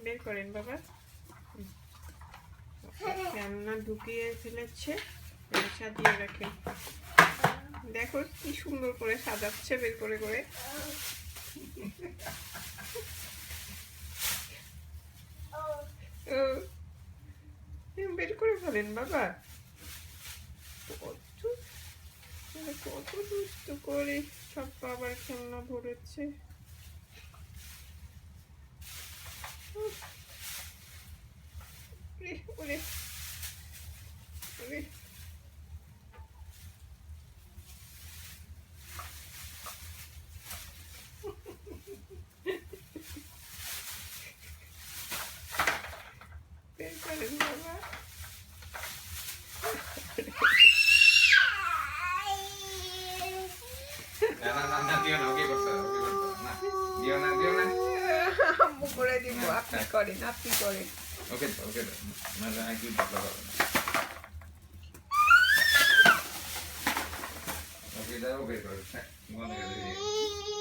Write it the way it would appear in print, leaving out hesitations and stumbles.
বের করেন বাবা। খেলনা ঢুকিয়ে ফেলেছে, সাজিয়ে রাখেন। দেখো কি সুন্দর করে সাজাচ্ছে বের করে করে। বের করে ফেলেন বাবা। কত দুষ্ট করে সব বাবার খেলনা ভরেছে। ওরে ওরে, বের করেন বাবা। আম্মু করে দিব, আপনি করেন, আপনি করেন। ওকে ওকে মানে আই কি বাবা ওকে দাও বের করো মনে করে